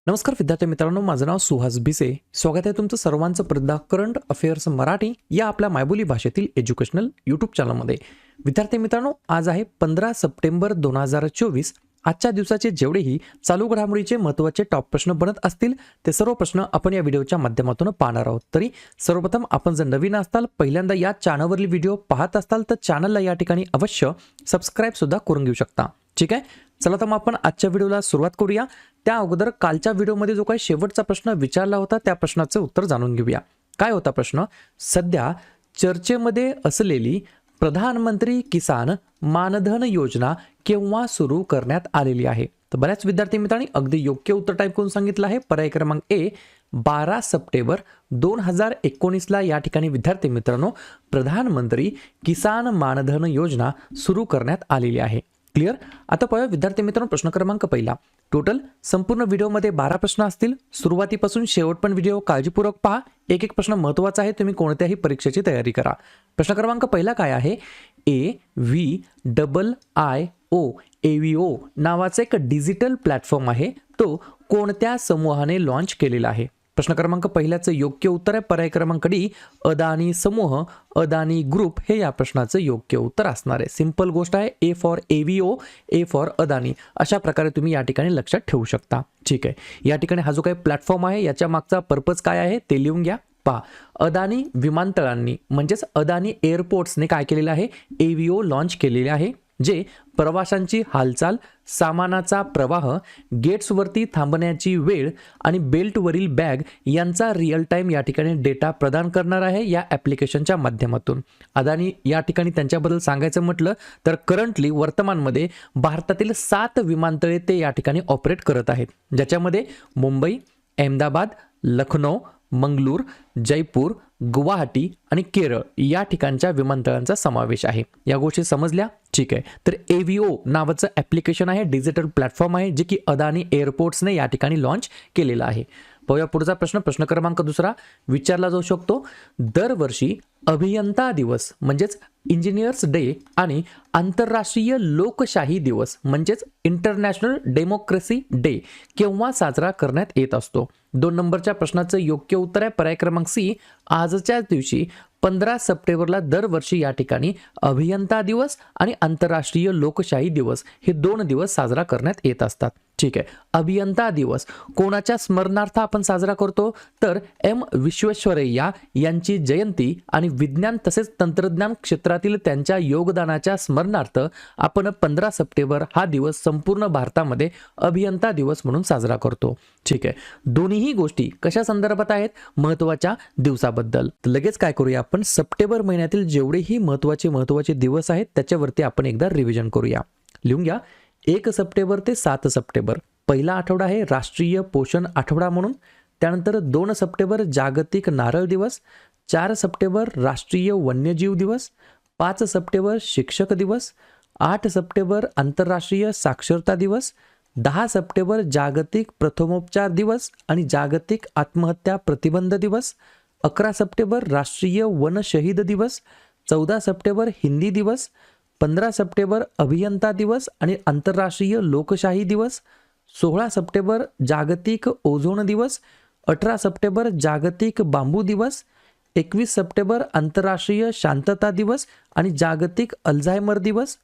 नमस्कार विद्यार्थी मित्रांनो, माझं नाव सुहास भिसे. स्वागत आहे तुमचं सर्वांचं प्रदा करंट अफेअर्स मराठी या आपल्या मायबोली भाषेतील एज्युकेशनल यूट्यूब चॅनलमध्ये. विद्यार्थी मित्रांनो, आज आहे 15 सप्टेंबर 2024. आजच्या दिवसाचे जेवढेही चालू घडामोडीचे महत्त्वाचे टॉप प्रश्न बनत असतील ते सर्व प्रश्न आपण या व्हिडिओच्या माध्यमातून पाहणार आहोत. तरी सर्वप्रथम आपण जर नवीन असाल, पहिल्यांदा या चॅनलवरील व्हिडिओ पाहत असाल तर चॅनलला या ठिकाणी अवश्य सबस्क्राईब सुद्धा करून घेऊ शकता. ठीक आहे, चला तर मग आपण आजच्या व्हिडिओला सुरुवात करूया. त्या अगोदर कालच्या व्हिडिओमध्ये जो काही शेवटचा प्रश्न विचारला होता त्या प्रश्नाचे उत्तर जाणून घेऊया. काय होता प्रश्न? सध्या चर्चेमध्ये असलेली प्रधानमंत्री किसान मानधन योजना केव्हा सुरू करण्यात आलेली आहे? तर बऱ्याच विद्यार्थी मित्रांनी अगदी योग्य उत्तर टाईप करून सांगितलं आहे. पर्याय क्रमांक ए 12 सप्टेंबर 2019 या ठिकाणी विद्यार्थी मित्रांनो प्रधानमंत्री किसान मानधन योजना सुरू करण्यात आलेली आहे. क्लिअर? आता पाहूया विद्यार्थी मित्रांनो प्रश्न क्रमांक पहिला. टोटल संपूर्ण व्हिडिओमध्ये 12 प्रश्न असतील. सुरुवातीपासून शेवटपर्यंत व्हिडिओ काळजीपूर्वक पहा. एक एक प्रश्न महत्त्वाचा आहे, तुम्ही कोणत्याही परीक्षेची तयारी करा. प्रश्न क्रमांक पहिला काय आहे? AVIIO AVO नावाचा एक डिजिटल प्लॅटफॉर्म आहे, तो कोणत्या समूहाने लॉन्च केलेला आहे? प्रश्न क्रमांक पहिल्याचं योग्य उत्तर आहे पर्याय क्रमांक डी अदानी समूह, अदानी ग्रुप हे या प्रश्नाचं योग्य उत्तर असणार आहे. सिंपल गोष्ट आहे. A for AVO, A for Adani, अशा प्रकारे तुम्ही या ठिकाणी लक्षात ठेवू शकता. ठीक आहे, या ठिकाणी हा जो काही प्लॅटफॉर्म आहे याच्या मागचा पर्पज काय आहे ते लिहून घ्या. पहा, अदानी विमानतळांनी म्हणजेच अदानी एअरपोर्ट्सने काय केलेलं आहे? AVO लॉन्च केलेले आहे, जे प्रवाशांची हालचाल, सामानाचा प्रवाह, गेट्सवरती थांबण्याची वेळ आणि बेल्टवरील बॅग यांचा रिअल टाइम या ठिकाणी डेटा प्रदान करणार आहे या ॲप्लिकेशनच्या माध्यमातून. अदानी या ठिकाणी त्यांच्याबद्दल सांगायचं म्हटलं तर करंटली वर्तमानमध्ये भारतातील 7 विमानतळे ते या ठिकाणी ऑपरेट करत आहेत, ज्याच्यामध्ये मुंबई, अहमदाबाद, लखनौ, मंगळूर, जयपूर, गुवाहाटी आणि केरळ या ठिकाणच्या विमानतळांचा समावेश आहे. या गोष्टी समजल्या? ठीक आहे, तर AVO नावाचं ॲप्लिकेशन आहे, डिजिटल प्लॅटफॉर्म आहे, जे की अदानी एअरपोर्ट्सने या ठिकाणी लॉन्च केलेलं आहे. पाहूया पुढचा प्रश्न. प्रश्न क्रमांक दुसरा विचारला जाऊ शकतो. दरवर्षी अभियंता दिवस म्हणजेच इंजिनियर्स डे आणि आंतरराष्ट्रीय लोकशाही दिवस म्हणजेच इंटरनॅशनल डेमोक्रेसी डे केव्हा साजरा करण्यात येत असतो? 2 नंबरच्या प्रश्नाचं योग्य उत्तर आहे पर्याय क्रमांक सी आजच्याच दिवशी 15 सप्टेंबरला दरवर्षी या ठिकाणी अभियंता दिवस आणि आंतरराष्ट्रीय लोकशाही दिवस हे 2 दिवस साजरा करण्यात येत असतात. ठीक आहे, अभियंता दिवस कोणाच्या स्मरणार्थ आपण साजरा करतो? तर M विश्वेश्वरय्या यांची जयंती आणि विज्ञान तसेच तंत्रज्ञान क्षेत्रातील त्यांच्या योगदानाच्या स्मरणार्थ आपण 15 सप्टेंबर हा दिवस संपूर्ण भारतामध्ये अभियंता दिवस म्हणून साजरा करतो. ठीक आहे, दोन्हीही गोष्टी कशा संदर्भात आहेत? महत्त्वाच्या दिवसाबद्दल. तर लगेच काय करूया आपण, सप्टेंबर महिन्यातील जेवढेही महत्त्वाचे दिवस आहेत त्याच्यावरती आपण एकदा रिव्हिजन करूया. लिहून घ्या. 1 सप्टेंबर ते 7 सप्टेंबर पहिला आठवडा आहे राष्ट्रीय पोषण आठवडा म्हणून. त्यानंतर 2 सप्टेंबर जागतिक नारळ दिवस, 4 सप्टेंबर राष्ट्रीय वन्यजीव दिवस, 5 सप्टेंबर शिक्षक दिवस, 8 सप्टेंबर आंतरराष्ट्रीय साक्षरता दिवस, 10 सप्टेंबर जागतिक प्रथमोपचार दिवस आणि जागतिक आत्महत्या प्रतिबंध दिवस, 11 सप्टेंबर राष्ट्रीय वन शहीद दिवस, 14 सप्टेंबर हिंदी दिवस, 15 सप्टेंबर अभियंता दिवस आणि आंतरराष्ट्रीय लोकशाही दिवस, 16 सप्टेंबर जागतिक ओझोन दिवस, 18 सप्टेंबर जागतिक बांबू दिवस, 21 सप्टेंबर आंतरराष्ट्रीय शांतता दिवस आणि जागतिक अल्झायमर दिवस,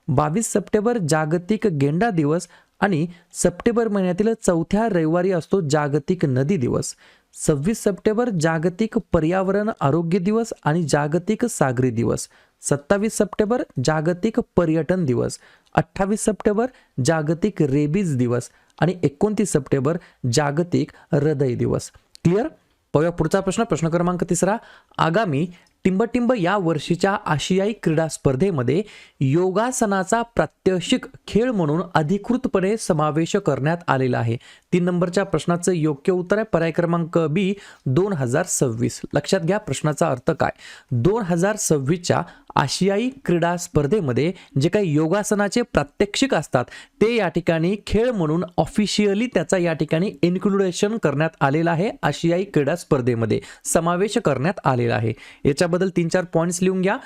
22 सप्टेंबर जागतिक गेंडा दिवस आणि सप्टेंबर महिन्यातील 4थ्या रविवारी असतो जागतिक नदी दिवस, 26 सप्टेंबर जागतिक पर्यावरण आरोग्य दिवस आणि जागतिक सागरी दिवस, 27 सप्टेंबर जागतिक पर्यटन दिवस, 28 सप्टेंबर जागतिक रेबीज दिवस आणि 29 सप्टेंबर जागतिक हृदय दिवस. क्लिअर? पाहूया पुढचा प्रश्न. प्रश्न क्रमांक 3 आगामी टिंबटिंब या वर्षीच्या आशियाई क्रीडा स्पर्धेमध्ये योगासनाचा प्रात्यक्षिक खेळ म्हणून अधिकृतपणे समावेश करण्यात आलेला आहे. 3 नंबरच्या प्रश्नाचं योग्य उत्तर आहे पर्याय क्रमांक बी 2026. लक्षात घ्या प्रश्नाचा अर्थ काय. 2026च्या आशियाई क्रीडा स्पर्धेमध्ये जे काही योगासनाचे प्रात्यक्षिक असतात ते या ठिकाणी खेळ म्हणून ऑफिशियली त्याचा या ठिकाणी इन्क्लुडेशन करण्यात आलेला आहे. आशियाई क्रीडा स्पर्धेमध्ये समावेश करण्यात आलेला आहे. याच्याबद्दल 3-4 पॉइंट्स लिहून घ्या.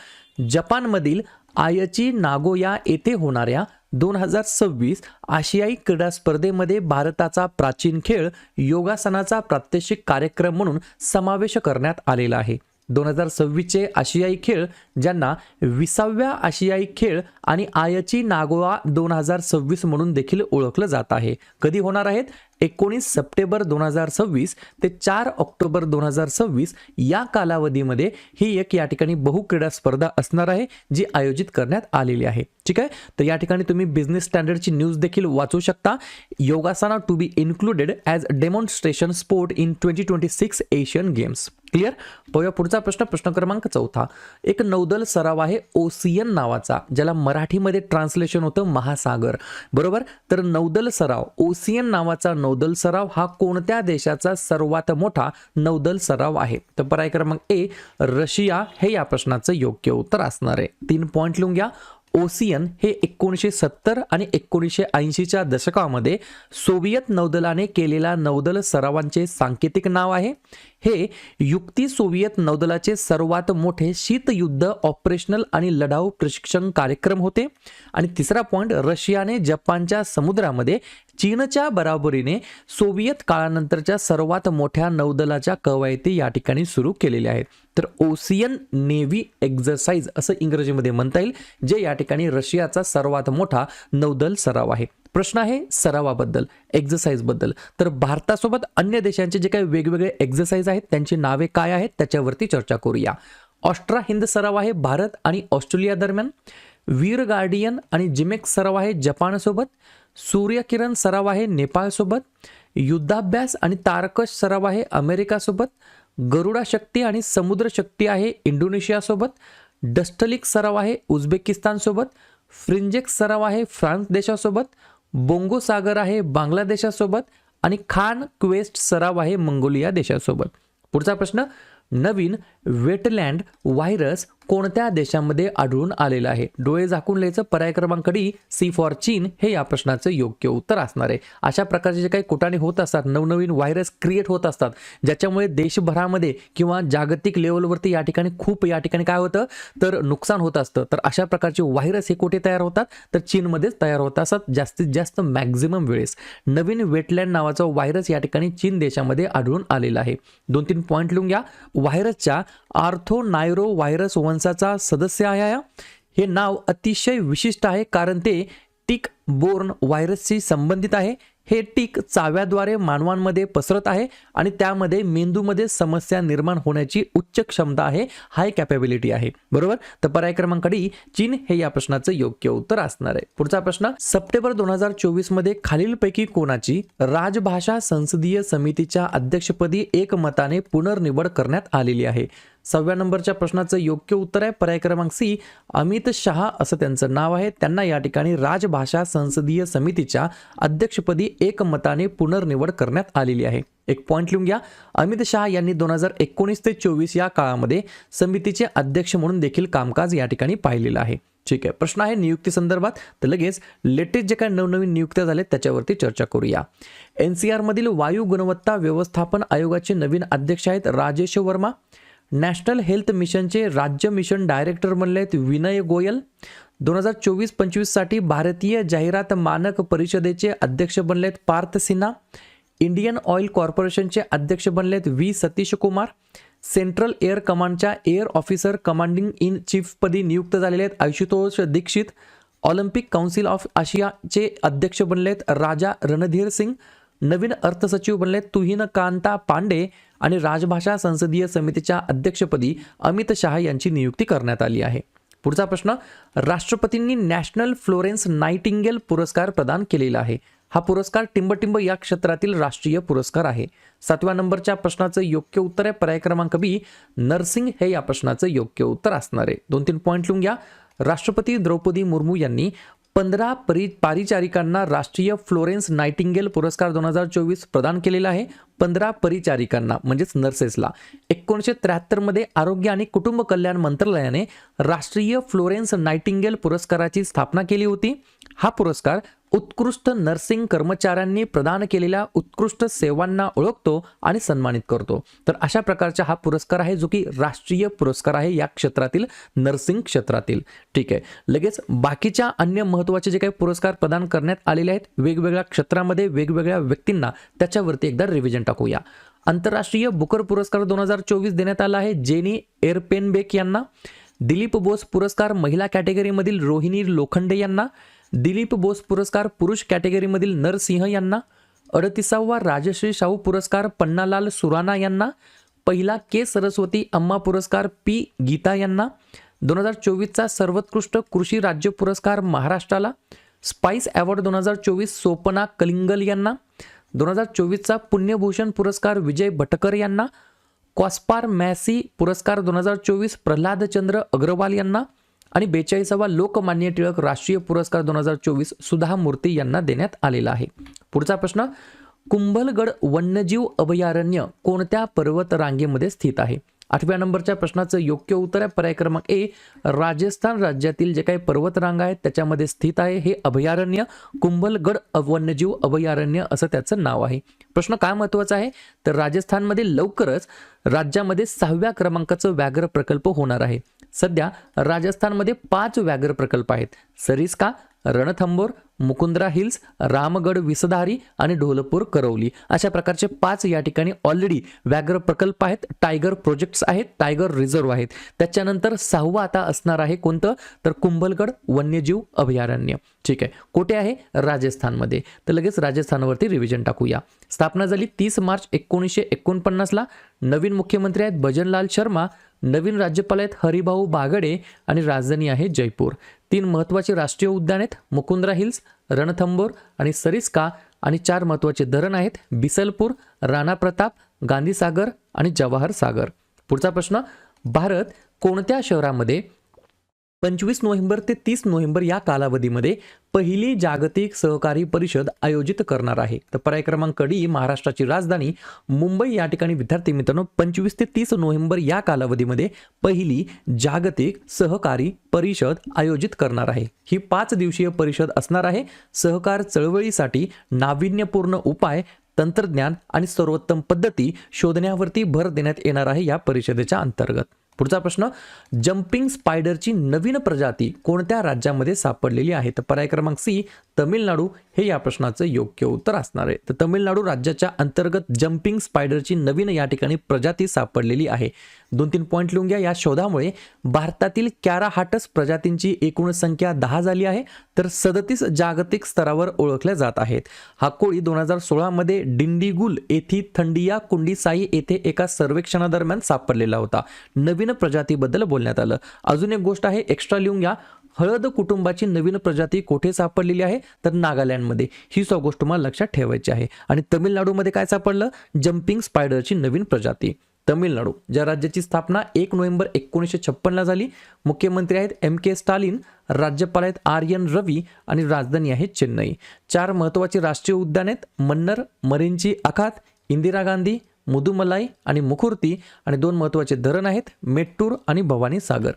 जपानमधील आयची नागोया येथे होणाऱ्या 2026 आशियाई क्रीडा स्पर्धेमध्ये भारताचा प्राचीन खेळ योगासनाचा प्रात्यक्षिक कार्यक्रम म्हणून समावेश करण्यात आलेला आहे. 2026चे आशियाई खेळ, ज्यांना 20व्या आशियाई खेळ आणि आयची नागोया 2026 म्हणून देखील ओळखलं जात आहे, कधी होणार आहेत? 19 सप्टेंबर 2026 ते 4 ऑक्टोबर 2026 या कालावधीमध्ये ही एक या ठिकाणी बहुक्रीडा स्पर्धा असणार आहे, जी आयोजित करण्यात आलेली आहे. ठीक आहे, तर या ठिकाणी तुम्ही बिझनेस स्टँडर्डची न्यूज देखील वाचू शकता. Yogasana to be included as demonstration sport in 2026 Asian Games. Clear? पाहूया पुढचा प्रश्न, प्रश्न क्रमांक 4. एक नौदल सराव आहे ओसियन नावाचा, ज्याला मराठीमध्ये ट्रान्सलेशन होतं महासागर, बरोबर? तर नौदल सराव ओसियन नावाचा नौदल सराव हा कोणत्या देशाचा सर्वात मोठा नौदल सराव आहे? तर पर्याय क्रमांक ए रशिया हे या प्रश्नाचं योग्य उत्तर असणार आहे. 3 पॉइंट लिहून घ्या. ओसियन हे 1970 आणि 1980च्या दशकामध्ये सोव्हिएत नौदलाने केलेल्या नौदल सरावांचे सांकेतिक नाव आहे. हे युक्ती सोव्हिएत नौदलाचे सर्वात मोठे शीतयुद्ध ऑपरेशनल आणि लढाऊ प्रशिक्षण कार्यक्रम होते. आणि तिसरा पॉइंट, रशियाने जपानच्या समुद्रामध्ये चीनच्या बरोबरीने सोव्हिएत काळानंतरच्या सर्वात मोठ्या नौदलाच्या कवायती या ठिकाणी सुरू केलेल्या आहेत. तर ओसियन नेव्ही एक्झरसाइज असं इंग्रजीमध्ये म्हणता येईल, जे या ठिकाणी रशियाचा सर्वात मोठा नौदल सराव आहे. प्रश्न आहे सरावाबद्दल, एक्झरसाइज बद्दल. तर भारतासोबत अन्य देशांचे जे काही वेगवेगळे एक्झरसाइज आहेत त्यांची नावे काय आहेत त्याच्यावरती चर्चा करूया. ऑस्ट्रा हिंद सराव आहे भारत आणि ऑस्ट्रेलिया दरम्यान. वीर गार्डियन आणि जिमेक्स सराव आहे जपानसोबत. सूर्यकिरण सराव आहे नेपाळसोबत. युद्धाभ्यास आणि तारकश सराव आहे अमेरिकासोबत. गरुडा शक्ती आणि समुद्र शक्ती आहे इंडोनेशियासोबत. डस्टलिक सराव आहे उझबेकिस्तानसोबत. फ्रिंजेक्स सराव आहे फ्रान्स देशासोबत. बोंगो सागर आहे बांगलादेशासोबत. आणि खान क्वेस्ट सराव आहे मंगोलिया देशासोबत. पुढचा प्रश्न, नवीन वेटलँड व्हायरस कोणत्या देशामध्ये आढळून आलेला आहे? डोळे झाकून लिहायचं. पर्याय क्रमांक डी सी फॉर चीन हे या प्रश्नाचं योग्य उत्तर असणार आहे. अशा प्रकारचे जे काही कुटाणे होत असतात, नवनवीन व्हायरस क्रिएट होत असतात, ज्याच्यामुळे देशभरामध्ये किंवा जागतिक लेवलवरती या ठिकाणी खूप या ठिकाणी काय होतं तर नुकसान होत असतं. तर अशा प्रकारचे व्हायरस हे कुठे तयार होतात तर चीनमध्येच तयार होत असतात. जास्तीत जास्त मॅक्झिमम वेळेस नवीन वेटलँड नावाचा व्हायरस या ठिकाणी चीन देशामध्ये आढळून आलेला आहे. 2-3 पॉईंट लिहून घ्या. व्हायरसच्या आर्थोनायरो व्हायरस वंशाचा सदस्य आहे. हे नाव अतिशय विशिष्ट आहे कारण ते टिक बोर्न व्हायरसशी संबंधित आहे. हे टिक चाव्याद्वारे मानवांमध्ये पसरत आहे आणि त्यामध्ये मेंदूमध्ये समस्या निर्माण होण्याची उच्च क्षमता आहे, हाय कॅपेबिलिटी आहे, बरोबर? तर पर्याय क्रमांक डी चीन हे या प्रश्नाचं योग्य उत्तर असणार आहे. पुढचा प्रश्न, सप्टेंबर 2024 मध्ये खालीलपैकी कोणाची राजभाषा संसदीय समितीच्या अध्यक्षपदी एकमताने पुनर्निवड करण्यात आलेली आहे? 6व्या नंबरच्या प्रश्नाचं योग्य उत्तर आहे पर्याय क्रमांक सी अमित शहा असं त्यांचं नाव आहे. त्यांना या ठिकाणी राजभाषा संसदीय समितीच्या अध्यक्षपदी एकमताने पुनर्निवड करण्यात आलेली आहे. एक पॉइंट लिहून घ्या. अमित शहा यांनी 2019 ते 24 या काळामध्ये समितीचे अध्यक्ष म्हणून देखील कामकाज या ठिकाणी पाहिलेलं आहे. ठीक आहे, प्रश्न आहे नियुक्ती संदर्भात. तर लगेच लेटेस्ट जे काही नवनवीन नियुक्त्या झाल्या त्याच्यावरती चर्चा करूया. NCR मधील वायू गुणवत्ता व्यवस्थापन आयोगाचे नवीन अध्यक्ष आहेत राजेश वर्मा. नॅशनल हेल्थ मिशनचे राज्य मिशन डायरेक्टर बनले आहेत विनय गोयल. 2024-25 साठी भारतीय जाहिरात मानक परिषदेचे अध्यक्ष बनले आहेत पार्थ सिन्हा. इंडियन ऑइल कॉर्पोरेशनचे अध्यक्ष बनले आहेत V Satish Kumar. Central air कमांडच्या air officer commanding in chief पदी नियुक्त झालेले आहेत Ashutosh Dixit. Olympic council of आशियाचे अध्यक्ष बनले आहेत राजा रणधीर सिंग. नवीन अर्थसचिव बनले तुहिन कांता पांडे आणि राजभाषा संसदीय समितीच्या अध्यक्षपदी अमित शहा यांची नियुक्ती करण्यात आली आहे. पुढचा प्रश्न, राष्ट्रपतींनी नॅशनल फ्लोरेन्स नाइटिंगेल पुरस्कार प्रदान केलेला आहे. हा पुरस्कार टिंबटिंब या क्षेत्रातील राष्ट्रीय पुरस्कार आहे. 7व्या नंबरच्या प्रश्नाचं योग्य उत्तर आहे पर्याय क्रमांक बी नर्सिंग हे या प्रश्नाचं योग्य उत्तर असणार आहे. 2-3 पॉइंट लिहून घ्या. राष्ट्रपती द्रौपदी मुर्मू यांनी 15 परिचारिकांना राष्ट्रीय फ्लोरेन्स नाइटिंगेल पुरस्कार 2024 प्रदान केलेला आहे. 15 परिचारिकांना म्हणजेच नर्सेसला. 1973 मध्ये आरोग्य आणि कुटुंब कल्याण मंत्रालयाने राष्ट्रीय फ्लोरेन्स नाइटिंगेल पुरस्काराची स्थापना केली होती. हा पुरस्कार उत्कृष्ट नर्सिंग कर्मचाऱ्यांनी प्रदान केलेल्या उत्कृष्ट सेवांना ओळखतो आणि सन्मानित करतो. तर अशा प्रकारचा हा पुरस्कार आहे जो की राष्ट्रीय पुरस्कार आहे या क्षेत्रातील, नर्सिंग क्षेत्रातील. ठीक आहे. लगेच बाकीच्या अन्य महत्त्वाचे जे काही पुरस्कार प्रदान करण्यात आलेले आहेत वेगवेगळ्या क्षेत्रामध्ये वेगवेगळ्या व्यक्तींना, त्याच्यावरती एकदा रिव्हिजन टाकूया. आंतरराष्ट्रीय बुकर पुरस्कार 2024 देण्यात आला आहे जेनी एरपेनबेक यांना. दिलीप बोस पुरस्कार महिला कॅटेगरीमधील रोहिणी लोखंडे यांना. दिलीप बोस पुरस्कार पुरुष कॅटेगरीमधील नरसिंह यांना. 38वा राजश्री शाहू पुरस्कार पन्नालाल सुराना यांना. पहिला के सरस्वती अम्मा पुरस्कार पी गीता यांना. 2024चा सर्वोत्कृष्ट कृषी राज्य पुरस्कार महाराष्ट्राला. स्पाइस अवॉर्ड 2024 सोपना कलिंगल यांना. 2024चा पुण्यभूषण पुरस्कार विजय भटकर यांना. कॉस्पार मॅसी पुरस्कार 2024 प्रल्हादचंद्र अग्रवाल यांना. आणि 42वा लोकमान्य टिळक राष्ट्रीय पुरस्कार 2024 सुधा मूर्ती यांना देण्यात आलेला आहे. पुढचा प्रश्न, कुंभलगड वन्यजीव अभयारण्य कोणत्या पर्वत रांगेमध्ये स्थित आहे? 8व्या नंबरच्या प्रश्नाचं योग्य उत्तर आहे पर्याय क्रमांक ए, राजस्थान राज्यातील जे काही पर्वतरांग आहेत त्याच्यामध्ये स्थित आहे हे अभयारण्य. कुंभलगड वन्यजीव अभयारण्य असं त्याचं नाव आहे. प्रश्न काय महत्त्वाचा आहे तर राजस्थानमध्ये लवकरच राज्यामध्ये 6व्या क्रमांकाचं व्याघ्र प्रकल्प होणार आहे. सध्या राजस्थानमध्ये 5 व्याघ्र प्रकल्प आहेत. सरिस्का, रणथंबोर, मुकुंद्रा हिल्स, रामगड विसधारी आणि ढोलपूर करौली अशा प्रकारचे 5 या ठिकाणी ऑलरेडी व्याघ्र प्रकल्प आहेत. टायगर प्रोजेक्ट्स आहेत, टायगर रिझर्व्ह आहेत. त्याच्यानंतर 6वं आता असणार आहे कोणतं तर कुंभलगड वन्यजीव अभयारण्य. ठीक आहे. कुठे आहे? राजस्थानमध्ये. तर लगेच राजस्थानवरती रिव्हिजन टाकूया. स्थापना झाली 30 मार्च 1949ला. नवीन मुख्यमंत्री आहेत भजनलाल शर्मा. नवीन राज्यपाल आहेत हरिभाऊ बागडे आणि राजधानी आहे जयपूर. 3 महत्त्वाचे राष्ट्रीय उद्यान आहेत मुकुंद्रा हिल्स, रणथंबोर आणि सरिस्का. आणि 4 महत्त्वाचे धरण आहेत बिसलपूर, राणा प्रताप, गांधी सागर आणि जवाहर सागर. पुढचा प्रश्न, भारत कोणत्या शहरामध्ये 25 नोव्हेंबर ते 30 नोव्हेंबर या कालावधीमध्ये पहिली जागतिक सहकारी परिषद आयोजित करणार आहे? तर पर्याय क्रमांक डी, महाराष्ट्राची राजधानी मुंबई या ठिकाणी विद्यार्थी मित्रांनो 25 ते 30 नोव्हेंबर या कालावधीमध्ये पहिली जागतिक सहकारी परिषद आयोजित करणार आहे. ही 5 दिवसीय परिषद असणार आहे. सहकार चळवळीसाठी नाविन्यपूर्ण उपाय, तंत्रज्ञान आणि सर्वोत्तम पद्धती शोधण्यावरती भर देण्यात येणार आहे या परिषदेच्या अंतर्गत. पुढचा प्रश्न, जम्पिंग स्पायडरची नवीन प्रजाती कोणत्या राज्यामध्ये सापडलेली आहे? तर पर्याय क्रमांक सी, तमिळनाडू हे या प्रश्नाचं योग्य उत्तर असणार आहे. तर तमिळनाडू राज्याच्या अंतर्गत जम्पिंग स्पायडरची नवीन या ठिकाणी प्रजाती सापडलेली आहे. 2-3 पॉईंट लिहून घ्या. या शोधामुळे भारतातील कॅराहाटस प्रजातींची एकूण संख्या 10 झाली आहे, तर 37 जागतिक स्तरावर ओळखल्या जात आहेत. हा कोळी 2016 मध्ये डिंडीगुल येथील थंडिया कुंडीसाई येथे एका सर्वेक्षणादरम्यान सापडलेला होता. नवीन प्रजातीबद्दल बोलण्यात आलं. अजून एक गोष्ट आहे, एक्स्ट्रा लिहून घ्या. हळद कुटुंबाची नवीन प्रजाती कुठे सापडलेली आहे तर नागालँडमध्ये. ही सगळी गोष्ट तुम्हाला लक्षात ठेवायची आहे. आणि तमिळनाडूमध्ये काय सापडलं? जम्पिंग स्पायडरची नवीन प्रजाती. तमिळनाडू ज्या राज्याची स्थापना 1 नोव्हेंबर 1956ला झाली. मुख्यमंत्री आहेत MK स्टालिन, राज्यपाल आहेत RN रवी आणि राजधानी आहे चेन्नई. 4 महत्त्वाचे राष्ट्रीय उद्यान आहेत मन्नर, मरींची आखात, इंदिरा गांधी, मुदुमलाई आणि मुखुर्ती. आणि 2 महत्त्वाचे धरण आहेत मेट्टूर आणि भवानी सागर.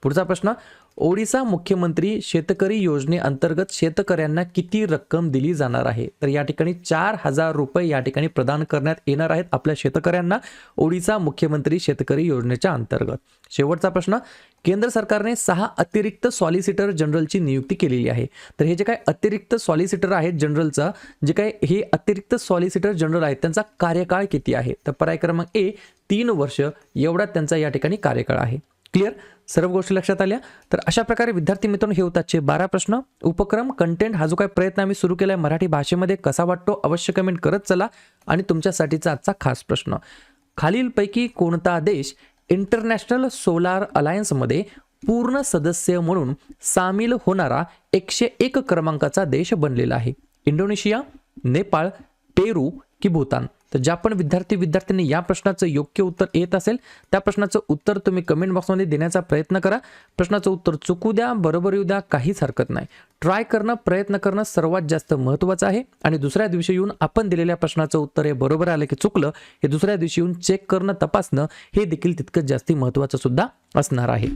पुढचा प्रश्न, ओडिसा मुख्यमंत्री शेतकरी योजनेअंतर्गत शेतकऱ्यांना किती रक्कम दिली जाणार आहे? तर या ठिकाणी 4,000 रुपये या ठिकाणी प्रदान करण्यात येणार आहेत आपल्या शेतकऱ्यांना ओडिसा मुख्यमंत्री शेतकरी योजनेच्या अंतर्गत. शेवटचा प्रश्न, केंद्र सरकारने 6 अतिरिक्त सॉलिसिटर जनरलची नियुक्ती केलेली आहे. तर हे जे काही अतिरिक्त सॉलिसिटर आहेत जनरलचा, जे काही हे अतिरिक्त सॉलिसिटर जनरल आहेत त्यांचा कार्यकाळ किती आहे? तर पर्याय क्रमांक ए, 3 वर्ष एवढा त्यांचा या ठिकाणी कार्यकाळ आहे. क्लिअर? सर्व गोष्टी लक्षात आल्या? तर अशा प्रकारे विद्यार्थी मित्रांनो हे होतात 12 प्रश्न. उपक्रम कंटेंट हा जो काही प्रयत्न आम्ही सुरू केला आहे मराठी भाषेमध्ये कसा वाटतो अवश्य कमेंट करत चला. आणि तुमच्यासाठीचा आजचा खास प्रश्न, खालीलपैकी कोणता देश इंटरनॅशनल सोलार अलायन्समध्ये पूर्ण सदस्य म्हणून सामील होणारा 101 क्रमांकाचा देश बनलेला आहे? इंडोनेशिया, नेपाळ, पेरू की भूतान? तर ज्या पण विद्यार्थ्यांनी या प्रश्नाचं योग्य उत्तर येत असेल त्या प्रश्नाचं उत्तर तुम्ही कमेंट बॉक्समध्ये देण्याचा प्रयत्न करा. प्रश्नाचं उत्तर चुकू द्या, बरोबर येऊ द्या, काहीच हरकत नाही. ट्राय करणं, प्रयत्न करणं सर्वात जास्त महत्त्वाचं आहे. आणि दुसऱ्या दिवशी येऊन आपण दिलेल्या प्रश्नाचं उत्तर हे बरोबर आलं की चुकलं हे दुसऱ्या दिवशी येऊन चेक करणं, तपासणं हे देखील तितकंच जास्ती महत्त्वाचं सुद्धा असणार आहे.